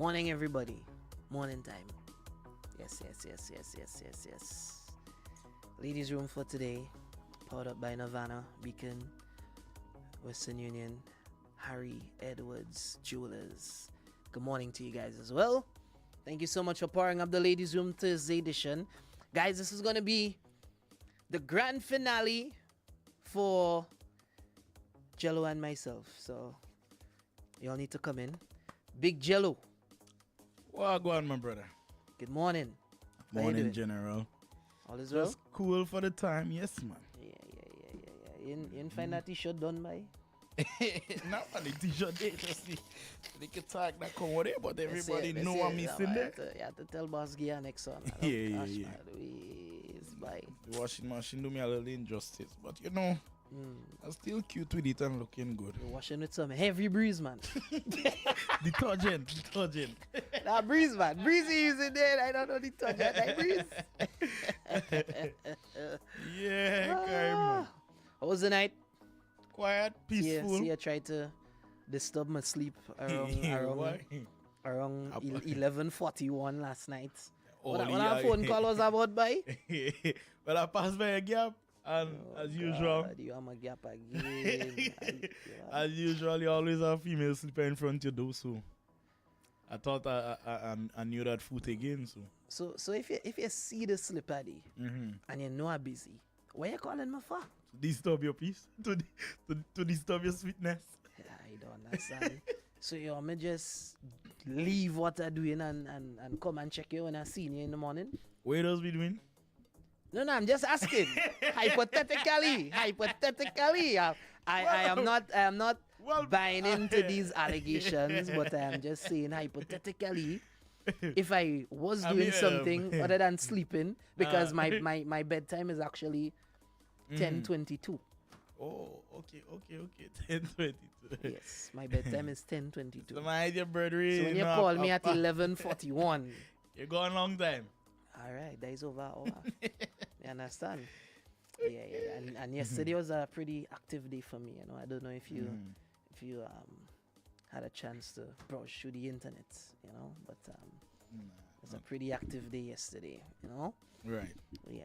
Morning, everybody. Morning time. Yes. Ladies' room for today, powered up by Nirvana, Beacon, Western Union, Harry Edwards Jewelers. Good morning to you guys as well. Thank you so much for powering up the Ladies' Room Thursday edition. Guys, this is going to be the grand finale for Jello and myself. So, y'all need to come in. Big Jello. Well, go on, my brother. Good morning. Morning, General. All is well? Just cool for the time, yes, man. Yeah. You didn't find that t-shirt done by? Not on the t-shirt, they just they can talk that come with it, but everybody know I'm missing there. You have to tell Boss Gia next one. Yeah. Bye. The washing machine do me a little injustice, but you know, I'm still cute with it and looking good. You're washing with some heavy breeze, man. Detergent. Nah, breeze, man. Breezy using there. I don't know detergent. Like breeze. Yeah, okay, man. How was the night? Quiet, peaceful. See, I tried to disturb my sleep around Why? 11:41 last night. Oh, What our phone call was about, by? Well, I passed by a gap, and as usual, you am a gap again. as usual, you always have female sleeper in front of you, so I thought I knew that foot again, so. So if you see the slipper and you know I'm busy, what you calling me for? Disturb your peace, to disturb your sweetness. I don't understand. So you want me just leave what I'm doing and come and check you when I see you in the morning? What else we doing? No, I'm just asking. Hypothetically, I am not buying into these allegations, but I am just saying hypothetically, if I was doing something other than sleeping, because my bedtime is actually 10:22. Oh, okay. 10:22. Yes, my bedtime is 10:22. So my dear brother, So when you call me at 11:41, you're gone long time. all right, that is over. You understand? Yeah. And yesterday was a pretty active day for me. I don't know if you had a chance to browse through the internet. But it was a pretty active day yesterday. Right. Yeah.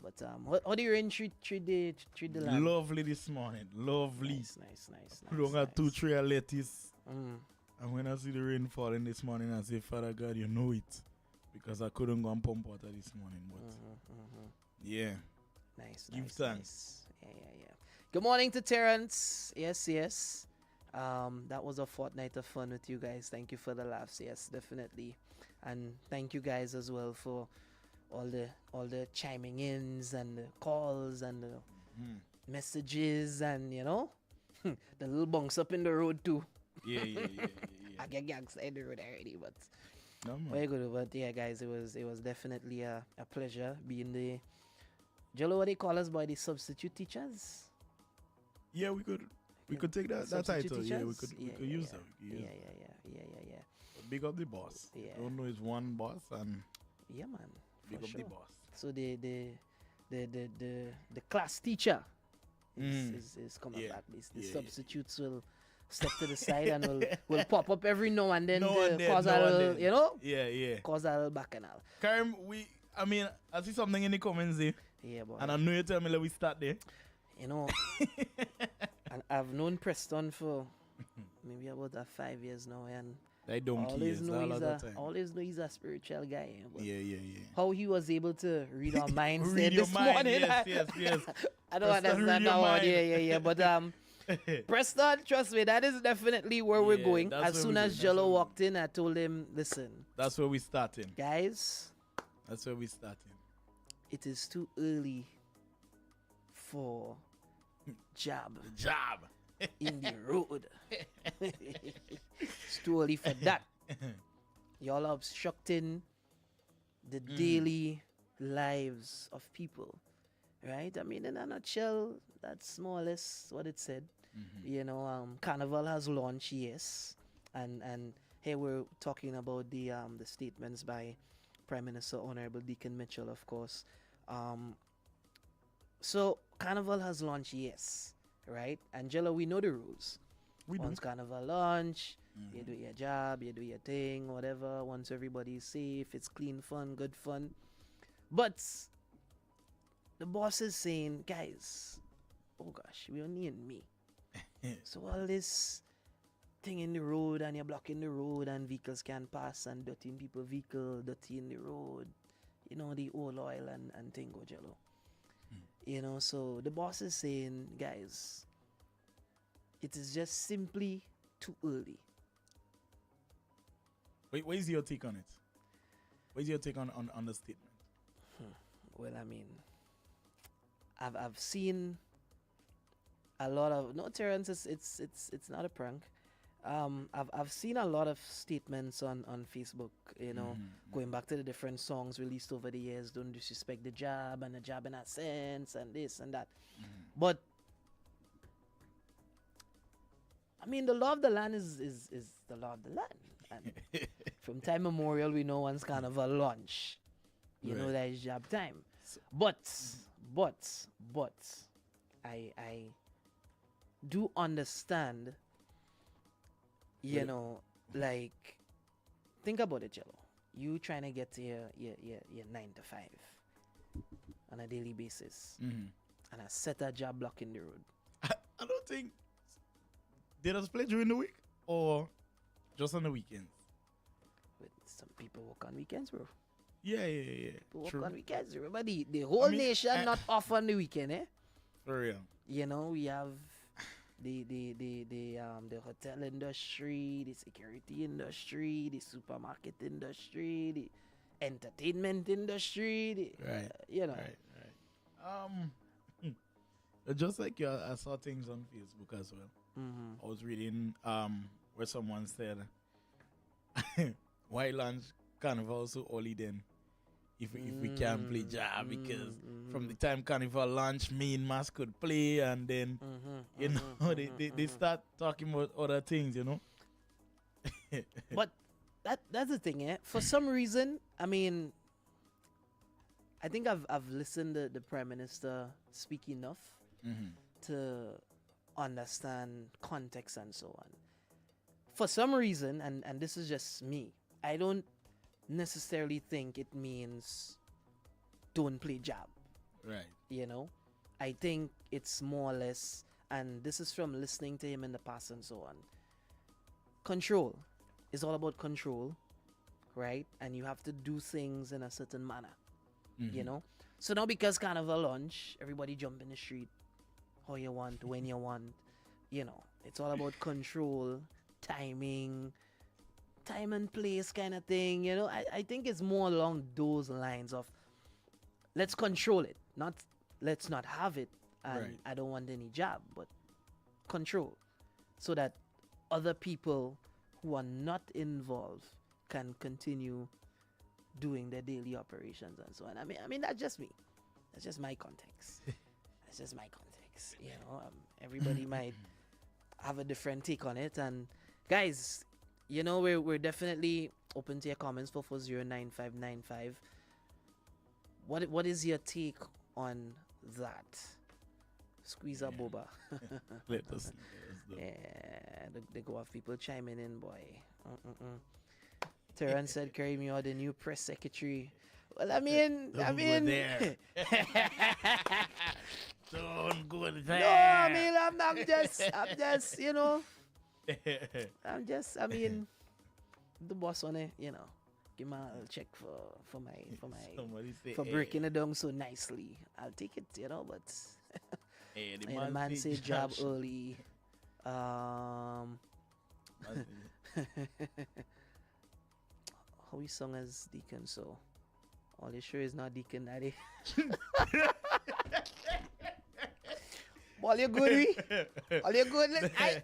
But how do you rain treat the land? Lovely this morning. Lovely. Nice. We don't got 2 3 lettuce. And when I see the rain falling this morning, I say, Father God, you know it. Because I couldn't go and pump water this morning. But yeah. Nice. Give thanks. Yeah. Good morning to Terrence. Yes. That was a fortnight of fun with you guys. Thank you for the laughs. Yes, definitely. And thank you guys as well for all the chiming ins and the calls and the messages and the little bunks up in the road too. Yeah. I get gangs in the road already, but No, man. very good. But yeah, guys, it was definitely a pleasure being the Jello. What they call us by the substitute teachers? Yeah, we could take that Substitute title. teachers? Yeah, we could use that. Yeah. Big up the boss. Yeah. Don't know it's one boss and Yeah, man. big For up sure. the boss. So the class teacher is coming Yeah. back. The Yeah. substitutes will step to the side and will pop up every now and then No to and then, cause no a and little, then. Yeah. cause a little bacchanal. Karim, I see something in the comments there, Yeah, boy. and I know you tell me let we start there. And I've known Preston for maybe about 5 years now, and That donkey always is know all of the time. always know he's a spiritual guy. But Yeah. how he was able to read our minds Read your this mind, morning. yes. I don't Preston, read understand your that one. mind. Yeah. But Preston, trust me, that is definitely where we're Yeah, going. that's As where soon we're as going, Jello walked in, I told him, listen, That's where we starting. guys, That's where we starting. it is too early for jab Job. in the road. It's too early for that. Y'all are obstructing the daily lives of people, right? I mean, in a nutshell, that's more or less what it said. Carnival has launched, yes, and here we're talking about the statements by Prime Minister Honorable Deacon Mitchell, of course. So Carnival has launched, yes, right? Angela, we know the rules. We do. Once Carnival launch, You do your job, you do your thing, whatever. Once everybody's safe, it's clean fun, good fun. But the boss is saying, guys, oh gosh, we only need me. So all this thing in the road and you're blocking the road and vehicles can't pass and dirtying people vehicle, dirtying the road. You know, the oil and thing go jello. You know, so the boss is saying, guys, it is just simply too early. Wait, what is your take on it? What is your take on the statement? Well, I mean, I've seen a lot of Terrence. It's not a prank. I've seen a lot of statements on Facebook. You know, going back to the different songs released over the years. Don't disrespect the job and the job in a sense and this and that. But I mean, the law of the land is the law of the land. And from time memorial, we know once carnival launch. You know that is job time. But I do understand. You know, like, think about it, Jello. You trying to get to your 9 to 5 on a daily basis, and I set a job blocking the road. I don't think they just play during the week or just on the weekends. But some people work on weekends, bro. Yeah. People work on weekends. Remember, the whole nation not off on the weekend, eh? For real. You know, we have the hotel industry, the security industry, the supermarket industry, the entertainment industry. You know. Right. Just like I saw things on Facebook as well. I was reading where someone said, why launch Carnival so early then? If we can't play job, because from the time Carnival launch, me and Mas could play, and then you know they start talking about other things, you know. But that's the thing, eh? For some reason, I mean, I think I've listened to the Prime Minister speak enough to understand context and so on. For some reason, and this is just me, I don't necessarily think it means don't play job. Right. You know? I think it's more or less, and this is from listening to him in the past and so on. Control. It's all about control, right? And you have to do things in a certain manner. You know? So now because Carnival launch, everybody jump in the street how you want, when you want. You know, it's all about control, timing, time and place kind of thing. You know, I think it's more along those lines of let's control it, not let's not have it, and I don't want any job, but control, so that other people who are not involved can continue doing their daily operations and so on. I mean that's just me. That's just my context. That's just my context. You know, everybody might have a different take on it. And guys, you know, we're definitely open to your comments. 4409595. What is your take on that? Squeeze a boba. Let us know. Yeah, they go have people chiming in, boy. Terrence said, "Carry me out the new press secretary." Well, I mean, Don't go there. Don't go there. No, I mean, I'm just, you know, I mean, the boss on it, you know, give me a check for breaking it down so nicely. I'll take it, you know, but hey, the man say job early. How we sung as Deacon, so all you sure is not Deacon Daddy. All you good, we? All you good?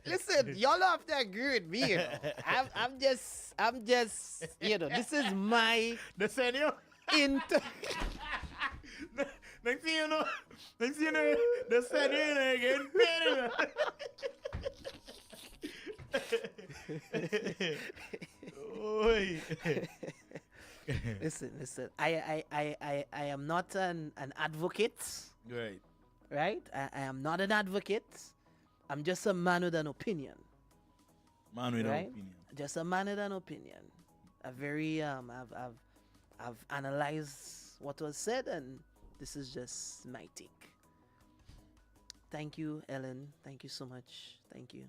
Listen, y'all don't have to agree with me. You know. I'm just, you know, this is my the senior. Next thing you know, the senior again. Oi. Listen. I am not an advocate. Right. Right? I am not an advocate. I'm just a man with an opinion. Man with an opinion. just a man with an opinion. A very I've analyzed what was said, and this is just my take. Thank you, Ellen. Thank you so much. Thank you.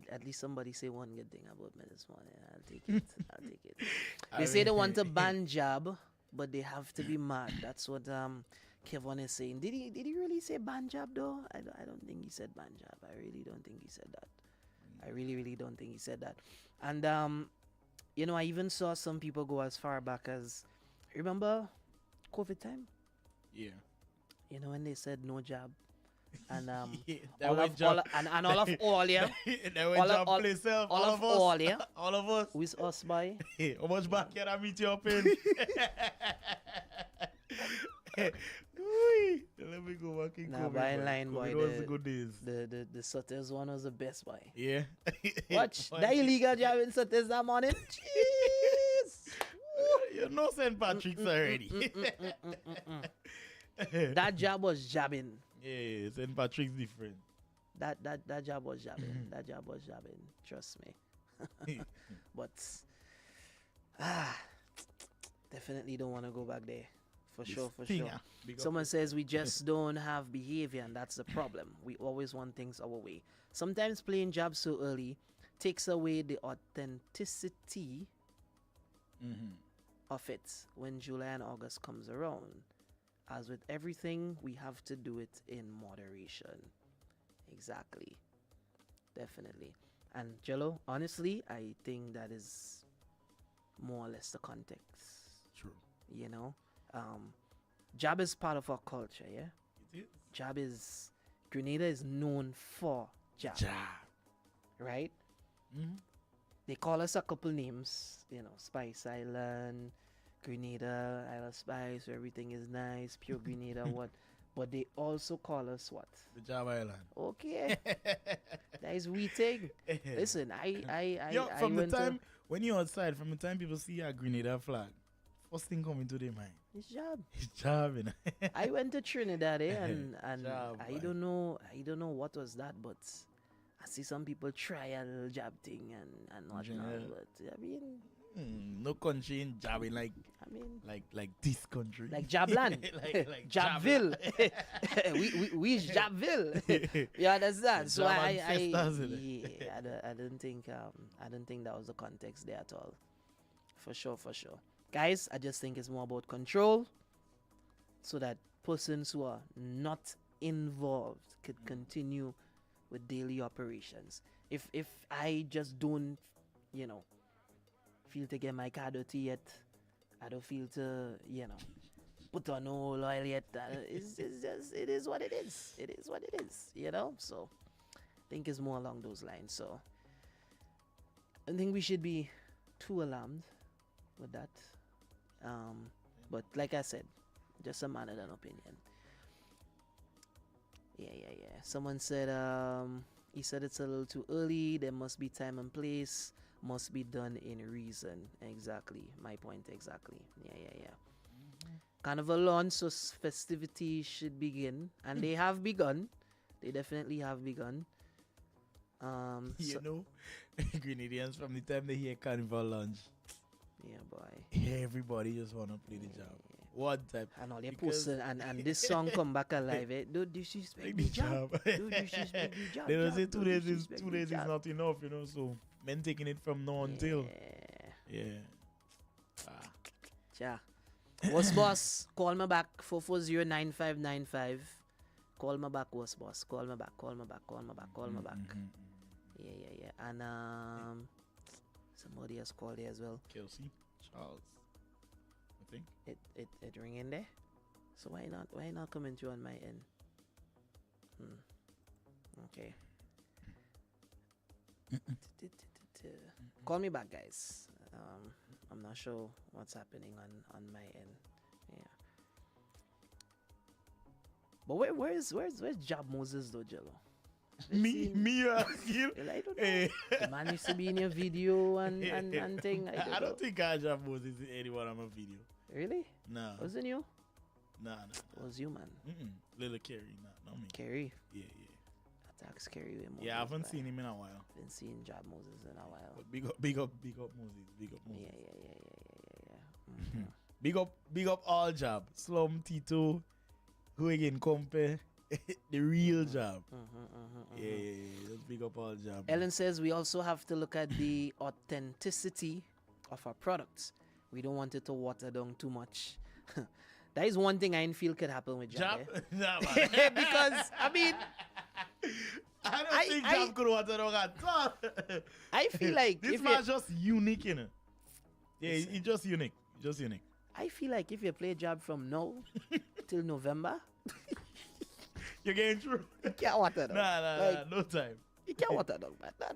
At least somebody say one good thing about me this morning. I'll take it. I'll take it. They say they want to ban jab, but they have to be mad. That's what Kevin is saying. Did he really say ban jab though? I don't think he said ban jab. I really don't think he said that. I really don't think he said that. And you know, I even saw some people go as far back as, remember COVID time? Yeah. You know, when they said no jab. And Yeah, all of all yeah. all of us. With us by. Hey, how much back can I meet you up in? Let me go back in. Nah, by line boy. Was the good days. The Sutters one was the best boy. Yeah. Watch that illegal jab in Sutters that morning. Jeez. You know St. Patrick's already. That jab was jabbing. Yeah, St. Patrick's different. That jab was jabbing. That jab was jabbing. Trust me. But definitely don't want to go back there. For sure. Someone says we just don't have behavior, and that's the problem. We always want things our way. Sometimes playing jabs so early takes away the authenticity of it when July and August comes around. As with everything, we have to do it in moderation. Exactly. Definitely. And Jello, honestly, I think that is more or less the context. True. You know? Jab is part of our culture, yeah? It is. Grenada is known for jab. Right? Mm-hmm. They call us a couple names, you know, Spice Island, Grenada, Isle of Spice, where everything is nice, pure Grenada, what? But they also call us what? The Java Island. Okay. That is we thing. Listen, from the time when you're outside, from the time people see a Grenada flag, first thing coming to their mind. It's jab. It's jab, you know. I went to Trinidad, and Jab, I don't know what was that, but I see some people try a little jab thing and whatnot. But I mean, no country in jabbing like this country, like Jabland, like Jabville. we is Jabville. You understand? So I don't think that was the context there at all. For sure. Guys, I just think it's more about control, so that persons who are not involved could continue with daily operations. If I just don't, you know, feel to get my car dirty yet, I don't feel to, you know, put on no oil yet. It's just, it is what it is. It is what it is, you know? So I think it's more along those lines. So I don't think we should be too alarmed with that. But like I said, just a man with an opinion. Yeah. Someone said, he said it's a little too early. There must be time and place. Must be done in reason. Exactly. My point exactly. Yeah. Carnival launch, so festivities should begin. And they have begun. They definitely have begun. You know, Grenadians, from the time they hear Carnival launch, yeah, boy, everybody just want to play the job. One type. And all they post and this song come back alive. Don't disrespect the job. Don't disrespect the job. They don't say 2 days is not enough, you know. So men taking it from now until. Yeah. Yeah. What's boss? Call me back 440-9595. Call me back, what's boss? Call me back. Yeah. And somebody else called there as well. Kelsey, Charles. I think it ringing there. So why not coming through on my end? Okay. Call me back, guys. I'm not sure what's happening on my end. Yeah. But where's Jab Moses though, Jello? Me, you I don't know. The man used to be in your video and thing. I don't think Jab Moses is anyone on my video. Really? No. Wasn't you? No. It was you, man. Little Kerry, not me. Kerry. Yeah. Tax carry away Moses. Yeah, I haven't by. seen him in a while. Been seeing Job Moses in a while. But big up Moses. Big up Moses. Yeah. Big up all Job. Slum Tito, who again compare the real Job. Yeah. Just big up all Job. Ellen says we also have to look at the authenticity of our products. We don't want it to water down too much. That is one thing I feel could happen with Job. Nah, man. Because I mean, I don't think Job could water down at all. I feel like this if man's just unique, you know. Yeah, he's just unique. I feel like if you play Job from now till November, you're getting through. you can't water down. Nah, no time. You can't water down, man. Nah.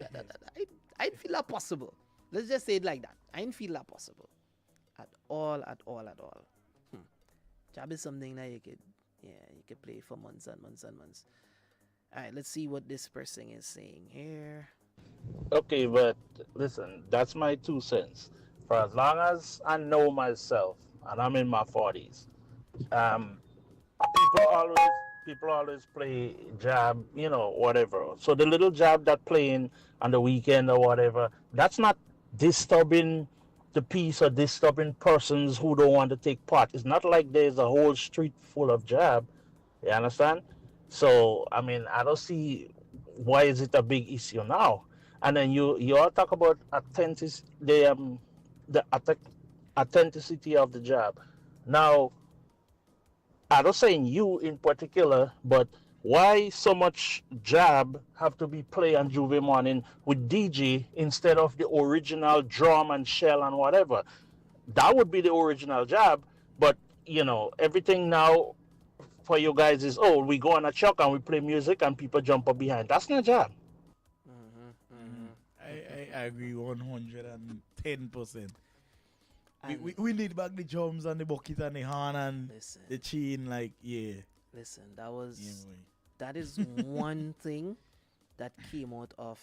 I feel that possible. Let's just say it like that. I didn't feel that possible. At all. Job is something that you could play for months and months and months. All right, let's see what this person is saying here. Okay, but listen, that's my 2 cents. For as long as I know myself, and I'm in my 40s, people always play jab, whatever. So the little jab that playing on the weekend or whatever, that's not disturbing the peace or disturbing persons who don't want to take part. It's not like there's a whole street full of jab. You understand? So I mean, I don't see why is it a big issue now. And then you all talk about authenticity of the job. Now, I don't saying you in particular, but why so much jab have to be played on Juve Morning with DJ instead of the original drum and shell and whatever? That would be the original jab, but everything now for you guys is, we go on a truck and we play music and people jump up behind. That's not jab. I agree 110%. We need back the drums and the bucket and the horn and the chain, Listen, that is one thing that came out of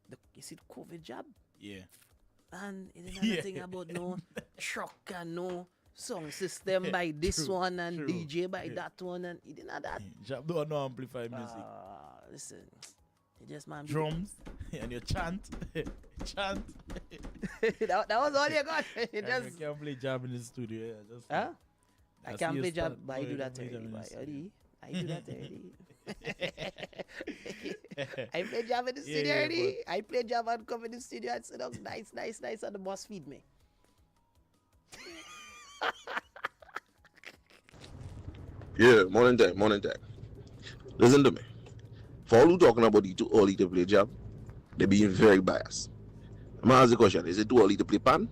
the COVID job. Yeah. And it didn't have nothing about no truck and no song system by this one and DJ by that one, and it didn't have that. Job don't know amplify music. Listen, you just man drums and you chant. that was all you got. You can't play jab in the studio. I can't play jab, but I do that already. I do that already. I play jab in the studio already. I play jab and come in the studio and sit down nice, and the boss feed me. Yeah, morning time. Listen to me. For all who talking about it too early to play jab, they're being very biased. I'm gonna ask the question: is it too early to play pan?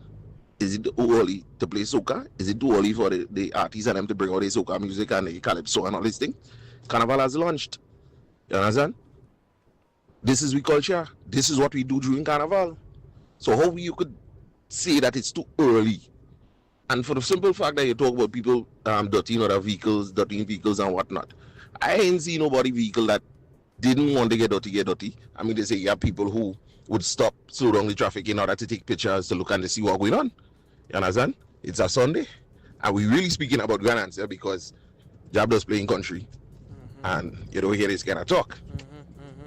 Is it too early to play soca? Is it too early for the artists and them to bring out the soca music and the calypso and all this thing? Carnival has launched. You understand? This is we culture. This is what we do during Carnival. So how you could say that it's too early? And for the simple fact that you talk about people dirtying other vehicles, dirtying vehicles and whatnot, I ain't seen nobody vehicle that didn't want to get dirty. I mean, they say you have people who would slow down the traffic in order to take pictures to look and to see what's going on. You understand? It's a Sunday, and we really speaking about Grand Answer because Jab does play in country, and you don't hear this kind of talk.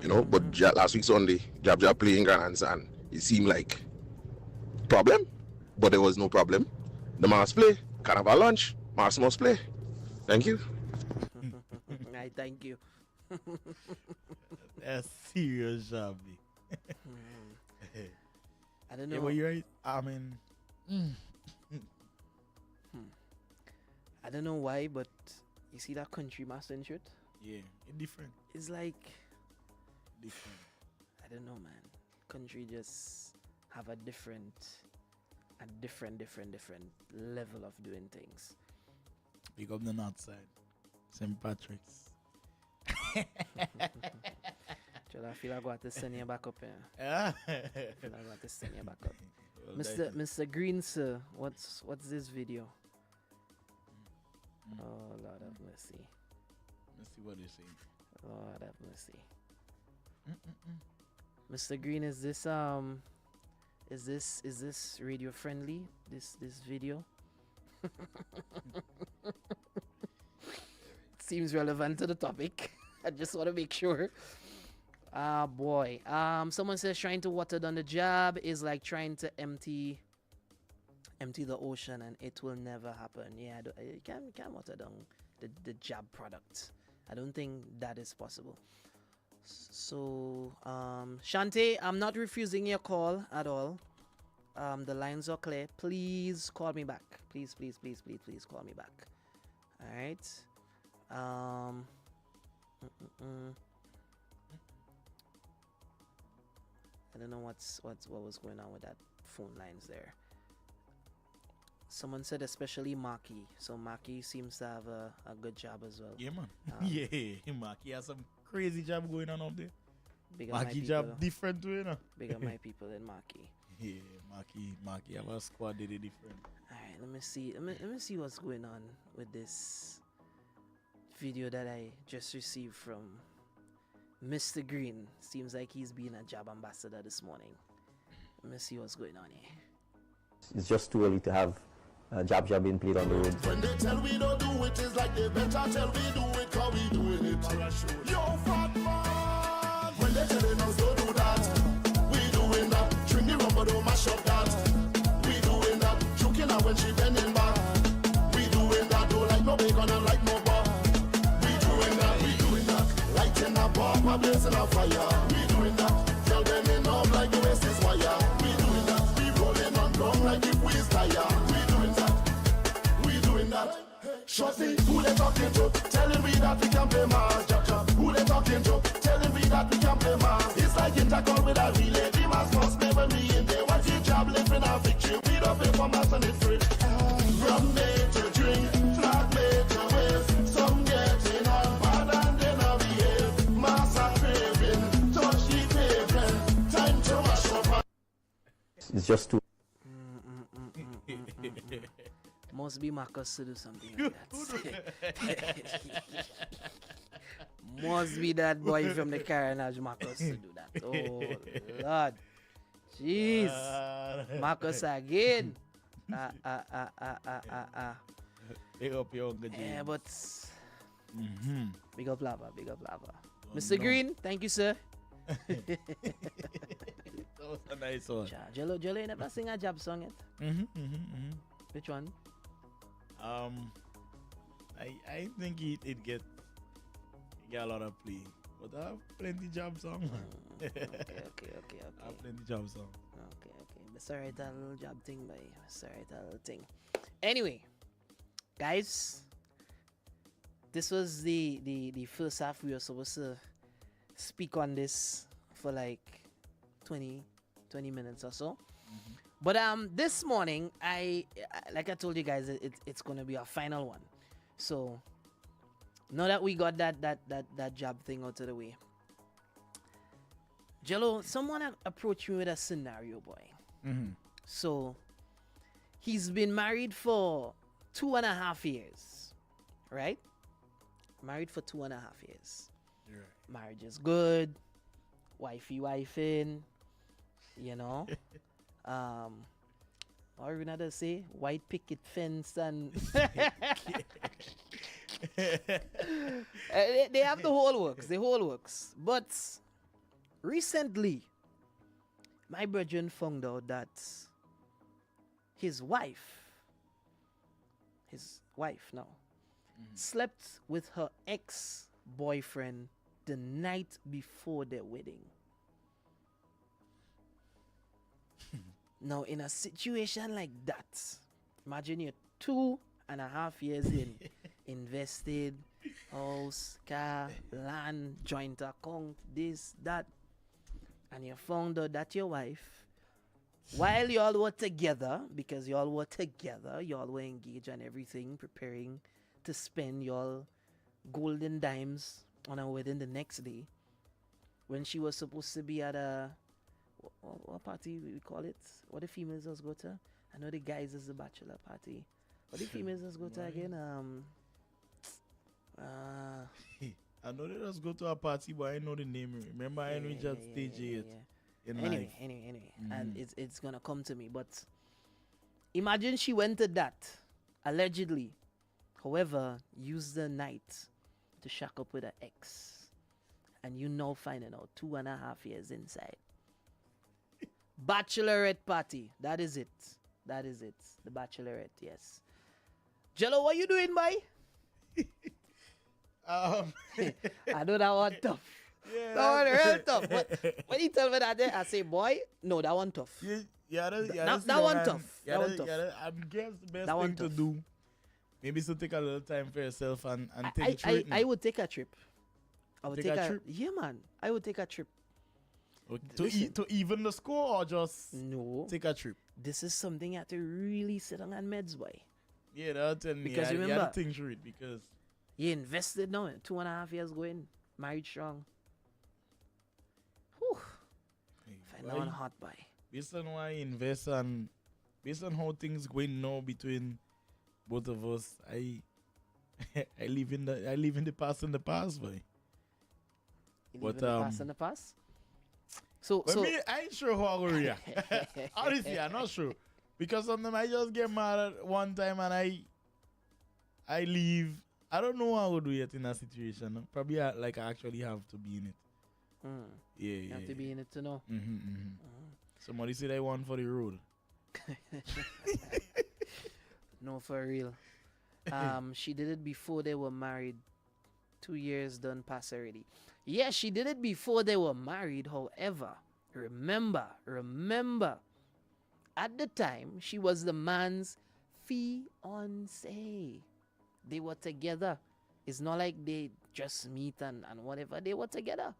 But last week Sunday, Jab playing in Grand Answer, and it seemed like problem, but there was no problem. The must play. Carnival lunch. Must play. Thank you. I thank you. That's serious job. I don't know. Yeah, but you're right. I mean, I don't know why, but you see that country master shirt? yeah, it's different. It's like, Different. I don't know, man. Country just have a different level of doing things. Pick up the north side. St. Patrick's. I feel like I got to send you back up here. Yeah. I feel like I got to send you back up. Mr. Green, sir, what's this video? Oh, Lord have mercy. Let's see what they say. Lord have mercy. Mr. Green, is this radio friendly? This video? Seems relevant to the topic. I just want to make sure. Ah boy. Someone says trying to water down the job is like trying to empty the ocean, and it will never happen. Yeah, you can't water down the job product. I don't think that is possible. So, Shante, I'm not refusing your call at all. The lines are clear. Please call me back. Please call me back. All right. I don't know what was going on with that phone lines there. Someone said especially Maki. So Maki seems to have a good job as well. Yeah, man. Yeah, Maki has some crazy job going on up there. Big up my Maki people. job different too, you know. Big up my people in Maki. Yeah, Maki have a squad did it different. Alright, let me see what's going on with this video that I just received from Mr. Green. Seems like he's been a job ambassador this morning. Let me see what's going on here. It's just too early to have jab being played on the road. When they tell we don't do it, it's like they better tell we do it, cause we doing it. Yo, fat man! When they telling us don't do that, we doing that. Drink the rum but don't mash up that. We doing that. Choking her when she bending back. We doing that. Don't like no bacon and like no bar. We doing that. Lighting a bomb, a blazing a fire. We doing that. Tell them in up like the waist is wire. We doing that. We rolling on ground like if we is tire. We doing that. Shorty, who they talking to? Telling me that we can play mass. Jab. Who they talking to? Telling me that we can play mass. It's like intercom with a relay. The mass must play when we in there. Watch your job living a victory. We don't pay for mass and it's free. From day to drink, flag made to wave. Some getting on bad and then I behave. Mass are craving, touch the pavement. Time to mash up. It's just too. Must be Marcus to do something like that. Must be that boy from the Carnage Marcus to do that. Oh Lord. Jeez. Marcus again. Big up your uncle Yeah, James. but big up lava. Oh, Mr. no. Green, thank you, sir. That was a nice one. Jello, you never sing a job song yet? Which one? I think it get a lot of play, but I have plenty job song. Okay. I have plenty job song. Okay. Let's write a little job thing, boy. Let's write a little thing. Anyway, guys, this was the first half. We were supposed to speak on this for like 20 minutes or so. But this morning, like I told you guys, it's gonna be our final one. So now that we got that job thing out of the way, Jello, someone approached me with a scenario, boy. So he's been married for 2.5 years, right? Married for 2.5 years. You're right. Marriage is good. Wifing, you know. Or another say white picket fence and they have the whole works. But recently, my brethren found out that his wife now slept with her ex-boyfriend the night before their wedding. Now, in a situation like that, imagine you're 2.5 years in, invested, house, car, land, joint account, this, that, and you found out that your wife, while y'all were together, because y'all were together, y'all were engaged and everything, preparing to spend y'all golden dimes on a wedding the next day, when she was supposed to be at a what party we call it? What the females just go to? I know the guys is the bachelor party. What the females just go to again? I know they just go to a party, but I know the name. Remember, I know just stage it in life. Anyway, and it's gonna come to me. But imagine she went to that, allegedly. However, used the night to shack up with her ex, and you now finding out 2.5 years inside. Bachelorette party. That is it. That is it. The bachelorette, yes. Jello, what you doing, boy? I know that one tough. Yeah, That one real tough. But when you tell me that, I say, boy, no, that one tough. That one tough. That one tough. I guess the best That one thing to tough. do, maybe to take a little time for yourself and think through it. I would take a trip. I would Take take a a trip? Yeah, man. I would take a trip. Okay. To even the score or just No. take a trip? This is something you have to really sit on and meds, boy. Yeah, that'll tell me. Because You remember- have to think through it because You invested now. 2.5 years going. Married strong. Whew. Find that one hot, boy. based on why I invest and based on how things going now between both of us, I I live in the past and the past, boy. You But, leave in the past and the past. So, But me, I ain't sure how I will react. Honestly, I'm not sure. Because sometimes I just get mad at one time and I leave. I don't know how I would do it in a situation. Probably I actually have to be in it. Yeah, you have to be in it to know. Somebody said I want for the road. No, for real. She did it before they were married. 2 years done pass already. Yes, she did it before they were married. However, remember, at the time, she was the man's fiancé. They were together. It's not like they just meet and whatever. They were together.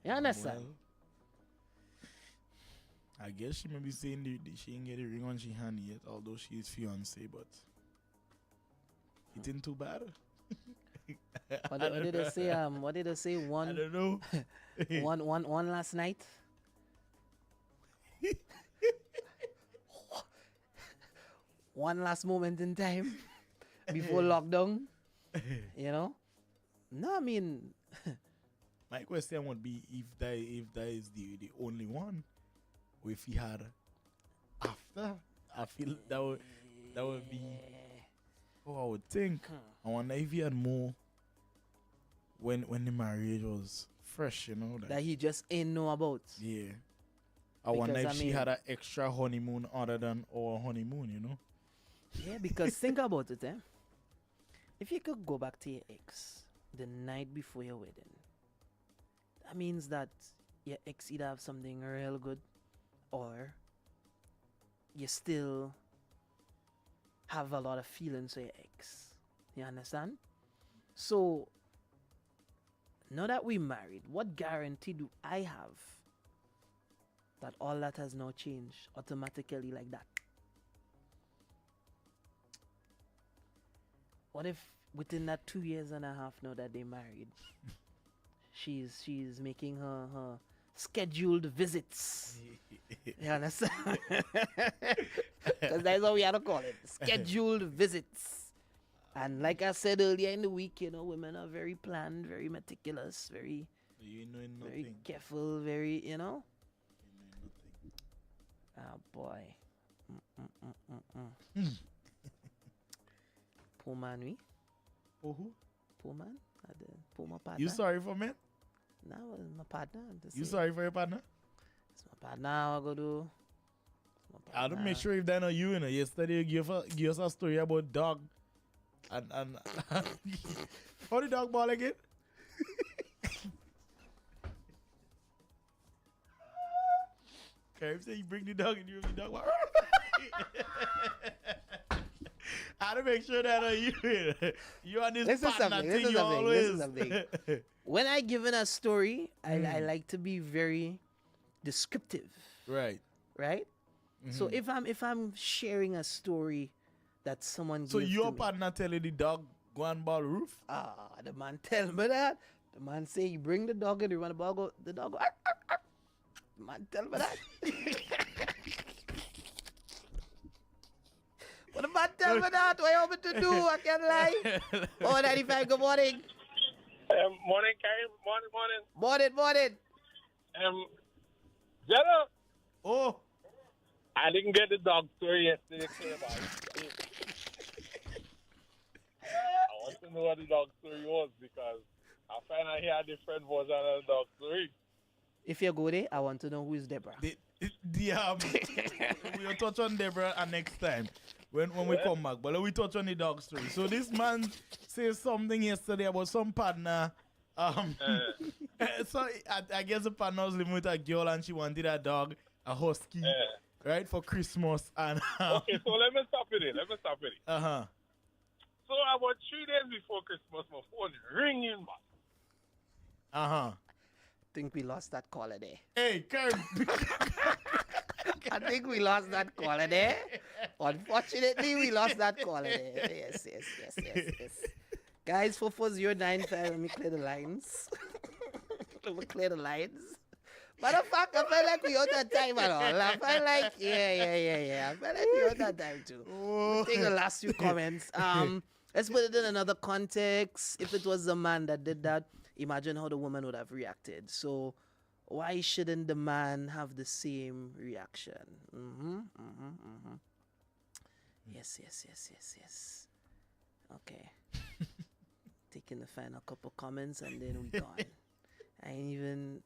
You understand? Well, I guess she may be saying she ain't get the ring on she hand yet, although she is fiancé, but it ain't too bad. What did they say? What did they say? I don't know. One last night. One last moment in time before lockdown. You know? No, I mean, My question would be if that is the only one, or if he had after. I feel that would be. Oh, I would think. I wonder if he had more when the marriage was fresh, you know. that he just ain't know about. Yeah. I wonder Because, if I she mean- had an extra honeymoon other than our honeymoon, you know. Yeah, because think about it, eh? If you could go back to your ex the night before your wedding, that means that your ex either have something real good or you still have a lot of feelings for your ex. You understand? So, now that we married, what guarantee do I have that all that has now changed automatically like that? What if within that 2 years and a half now that they married, she's making her scheduled visits? You understand? Because that's what we have to call it. Scheduled visits. And like I said earlier in the week, you know, women are very planned, very meticulous, very You know very nothing. careful, very, you know. You know nothing. Oh boy. Poor man, we. Oh, who? Poor man. Poor my partner. You sorry for me? No, my partner. You sorry for your partner? It's my partner. I go do. It's my I don't partner. make sure if they're not you, you know. Yesterday you give us a story about dog. And how the dog ball again? Karim said you bring the dog and you the dog ball. I to make sure that you you on this Listen partner something, thing listen you something, always. listen When I given a story, I like to be very descriptive, Right. right? So if I'm sharing a story that someone So gave your to me, partner telling the dog go and ball roof? the man tell me that. The man say you bring the dog and you want the ball go. The dog go. "Arr, arr, arr." The man tell me that. But the man tell me that. What you want me to do? I can't lie. Oh, 95. Good morning. Morning, Karim. Morning. Morning. Jello, Oh, I didn't get the dog story yesterday. Clear about it. I want to know what the dog story was because I find out he had different version of the dog story. If you go there, I want to know who is Deborah. We'll touch on Deborah next time when we come back. But let we touch on the dog story. So this man says something yesterday about some partner. So I guess the partner was living with a girl and she wanted a dog, a husky, right, for Christmas. And okay, so let me stop it. Uh-huh. So about 3 days before Christmas, my phone ringing, man. Uh-huh. Think we lost that caller there. Hey, Kurt. I think we lost that caller there. Unfortunately, we lost that caller there. Yes. Guys, 4409, let me clear the lines. Matter of fact, I felt like we out that time at all. I felt like, yeah. I felt like we out that time too. We'll take the last few comments. Let's put it in another context. If it was the man that did that, imagine how the woman would have reacted. So why shouldn't the man have the same reaction? Yes. Okay. Taking the final couple comments and then we gone. I ain't even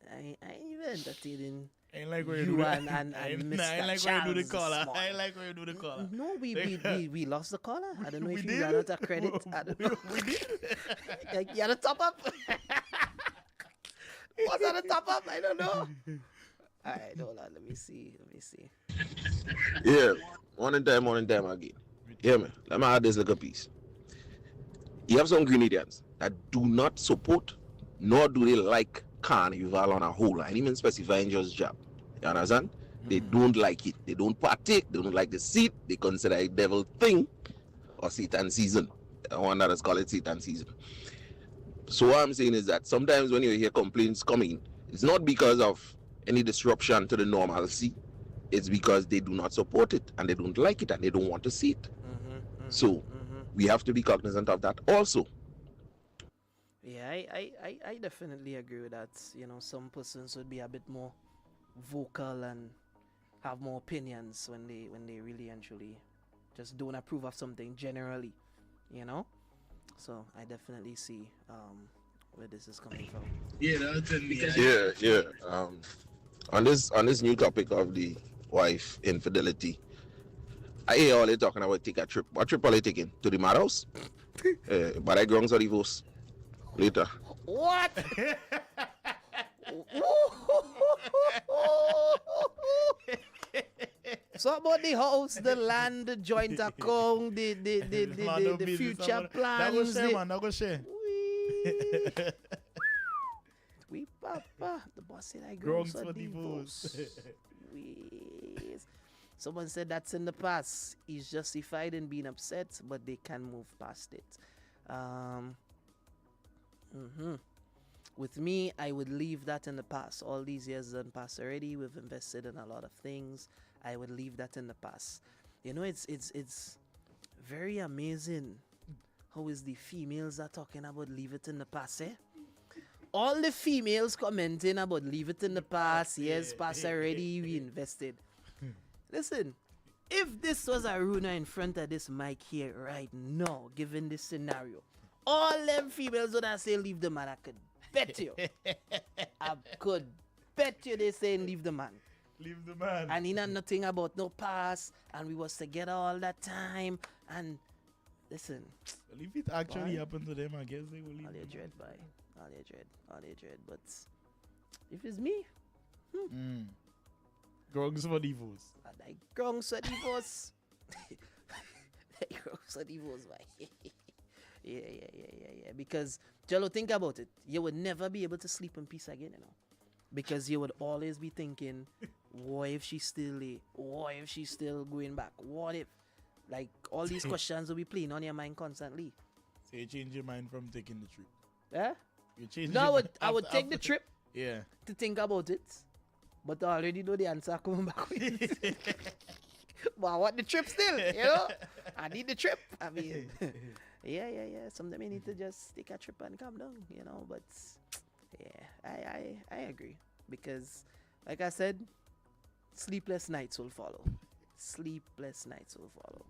entertaining Ain't like where you do and Mr. I ain't like Charles where you do the this caller. morning. I ain't like where you do the caller. No, we lost the caller. I don't know We if did? you ran out of credit. I don't know. We did. Like, you had a top up? Was that a top up? I don't know. Alright, hold on. Let me see. Yeah, morning time again. Yeah, man. Let me add this little piece. You have some Grenadians that do not support nor do they like Carnival on a whole. I didn't even specify in just job. You understand? They don't like it. They don't partake. They don't like the seat. They consider it devil thing or Satan season. The one that is called it Satan season. So what I'm saying is that sometimes when you hear complaints coming, it's not because of any disruption to the normalcy. It's because they do not support it and they don't like it and they don't want to see it. So we have to be cognizant of that also. Yeah, I definitely agree with that. You know, some persons would be a bit more vocal and have more opinions when they really and truly just don't approve of something generally, you know. So I definitely see where this is coming from. Yeah. On this new topic of the wife infidelity, I hear all they talking about take a trip. What trip are they taking? To the madhouse? But I grounds or divorce later. What? So about the house, the land, the joint account, the future plans. That go share. We papa, the boss said I Grounds grounds for for divorce. Yes. Someone said that's in the past. He's justified in being upset, but they can move past it. With me, I would leave that in the past. All these years done past already. We've invested in a lot of things. I would leave that in the past. You know, it's very amazing how is the females are talking about leave it in the past, eh? All the females commenting about leave it in the past. Yes, past already, we invested. Listen, if this was a Runa in front of this mic here right now, given this scenario, all them females would have say leave the man. I could bet you. I could bet you they say leave the man. Leave the man. And he know nothing about no past, and we was together all that time. And listen, Well, if it actually Why? happened to them, I guess they will leave. all your dread, boy. All your dread. But if it's me, Grounds for divorce. I like grounds for divorce. Grounds for divorce, boy. Yeah. Because, Jello, think about it. You would never be able to sleep in peace again, you know. Because you would always be thinking, what if she's still late? What if she's still going back? What if? Like, all these questions will be playing on your mind constantly. So you change your mind from taking the trip. Yeah? You change No, your mind I would after- take the trip Yeah. to think about it. But I already know the answer coming back with it. But I want the trip still, you know? I need the trip. I mean, yeah. Sometimes you need to just take a trip and calm down, you know? But, yeah, I agree. Because, like I said, sleepless nights will follow. Sleepless nights will follow.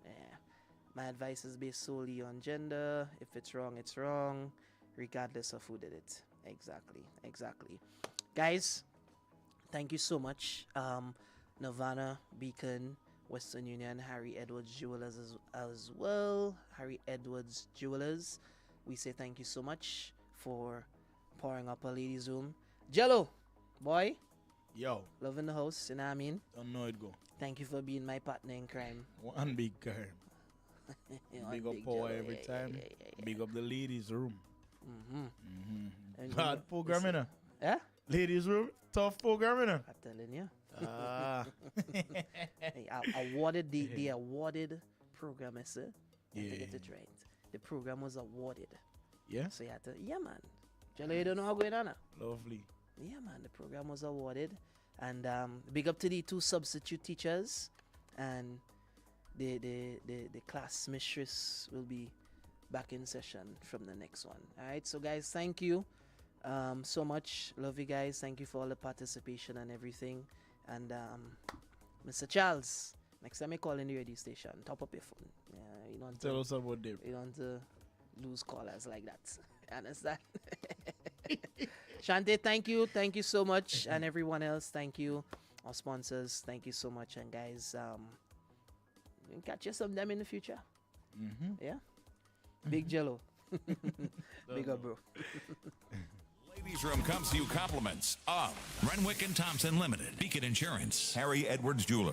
Yeah. My advice is based solely on gender. If it's wrong, it's wrong. regardless of who did it. Exactly. Guys, thank you so much. Nirvana, Beacon, Western Union, Harry Edwards Jewelers as well. Harry Edwards Jewelers. We say thank you so much for pouring up a ladies' room. Jello, boy, Yo, loving the house, you know what I mean? don't know it go. Thank you for being my partner in crime. One big girl. You know, Big up Big power Jello. every Yeah, time. yeah. Big up the ladies' room. And Bad program, you know. Yeah? Ladies' room, tough program, you know. I'm telling you. Ah. Hey, the awarded program, sir. You have to get it right. The program was awarded. Yeah, So you had to, yeah, man. Jello, you don't know how going on now? lovely. Yeah, man. The program was awarded. And big up to the 2 substitute teachers. And the class mistress will be back in session from the next one. All right. So, guys, thank you so much. Love you guys. Thank you for all the participation and everything. And Mr. Charles, next time you call in the radio station, top up your phone. Yeah, you don't Tell us about them. you don't lose callers like that. Understand? Shante, thank you so much, and everyone else, thank you. Our sponsors, thank you so much, and guys, we'll catch you sometime in the future. Yeah, Big Jello, big up, bro. Ladies Room comes to you compliments of Renwick and Thompson Limited, Beacon Insurance, Harry Edwards Jeweler.